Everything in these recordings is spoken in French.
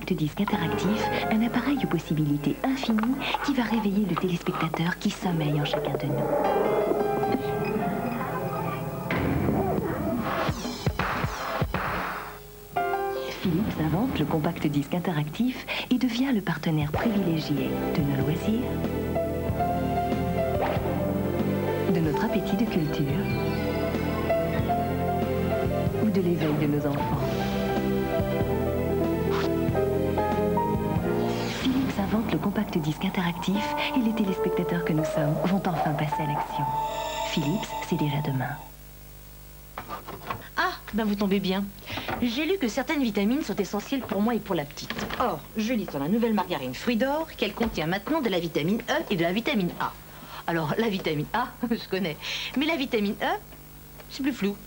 compact disque interactif, un appareil aux possibilités infinies qui va réveiller le téléspectateur qui sommeille en chacun de nous. Philips invente le compact disque interactif et devient le partenaire privilégié de nos loisirs, de notre appétit de culture ou de l'éveil de nos enfants. Philips invente le compact disque interactif et les téléspectateurs que nous sommes vont enfin passer à l'action. Philips, c'est déjà demain. Ah, ben vous tombez bien. J'ai lu que certaines vitamines sont essentielles pour moi et pour la petite. Or, je lis sur la nouvelle margarine Fruits d'Or qu'elle contient maintenant de la vitamine E et de la vitamine A. Alors, la vitamine A, je connais. Mais la vitamine E, c'est plus flou.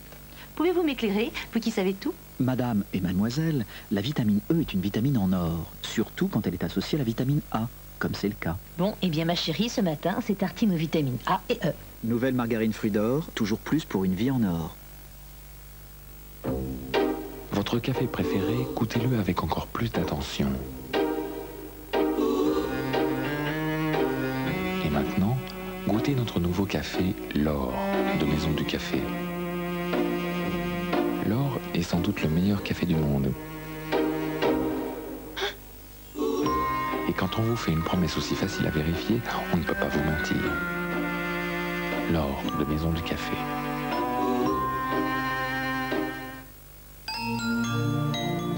Pouvez-vous m'éclairer, vous qui savez tout? Madame et mademoiselle, la vitamine E est une vitamine en or, surtout quand elle est associée à la vitamine A, comme c'est le cas. Bon, eh bien ma chérie, ce matin, c'est tartine aux vitamines A et E. Nouvelle margarine Fruits d'Or, toujours plus pour une vie en or. Votre café préféré, goûtez-le avec encore plus d'attention. Et maintenant, goûtez notre nouveau café, l'Or, de Maison du Café. L'Or est sans doute le meilleur café du monde. Et quand on vous fait une promesse aussi facile à vérifier, on ne peut pas vous mentir. L'Or, de Maison du Café.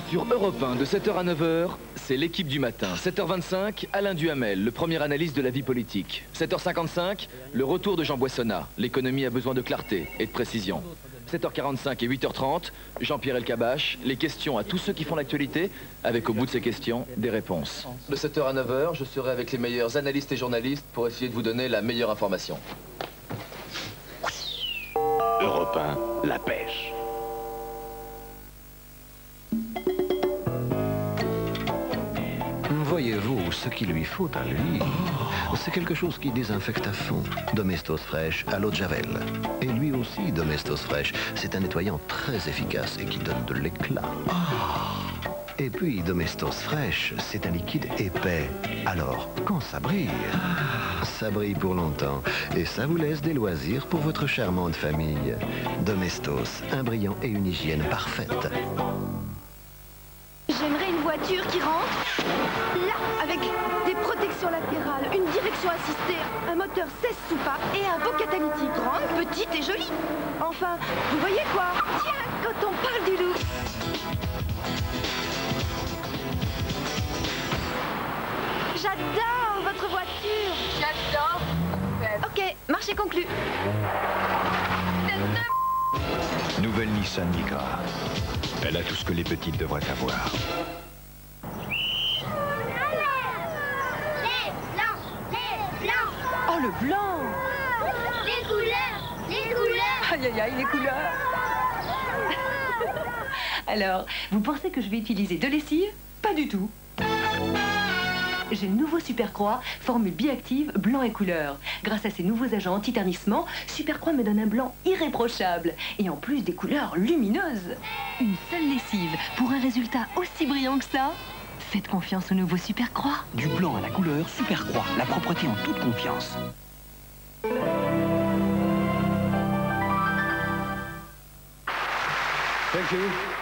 Sur Europe 1, de 7h à 9h, c'est l'équipe du matin. 7h25, Alain Duhamel, le premier analyste de la vie politique. 7h55, le retour de Jean Boissonnat. L'économie a besoin de clarté et de précision. 7h45 et 8h30, Jean-Pierre Elkabbach, les questions à tous ceux qui font l'actualité, avec au bout de ces questions, des réponses. De 7h à 9h, je serai avec les meilleurs analystes et journalistes pour essayer de vous donner la meilleure information. Europe 1, la pêche. Voyez-vous, ce qu'il lui faut à lui, c'est quelque chose qui désinfecte à fond. Domestos Fresh à l'eau de Javel. Et lui aussi, Domestos Fresh, c'est un nettoyant très efficace et qui donne de l'éclat. Et puis, Domestos Fresh, c'est un liquide épais. Alors, quand ça brille pour longtemps. Et ça vous laisse des loisirs pour votre charmante famille. Domestos, un brillant et une hygiène parfaite. J'aimerais une voiture qui rentre là, avec des protections latérales, une direction assistée, un moteur 16 soupapes et un beau catalytique. Grande, petite et jolie. Enfin, vous voyez quoi? Tiens, quand on parle du loup. J'adore votre voiture. J'adore. Ok, marché conclu. Nouvelle Nissan Micra. Elle a tout ce que les petites devraient avoir. Oh, le blanc! Les couleurs. Les couleurs. Aïe, aïe, aïe, les couleurs! Alors, vous pensez que je vais utiliser de lessive? Pas du tout. J'ai le nouveau Supercroix, formule biactive, blanc et couleur. Grâce à ces nouveaux agents anti-ternissement, Supercroix me donne un blanc irréprochable. Et en plus des couleurs lumineuses. Une seule lessive pour un résultat aussi brillant que ça? Faites confiance au nouveau Supercroix. Du blanc à la couleur, Supercroix, la propreté en toute confiance. Thank you.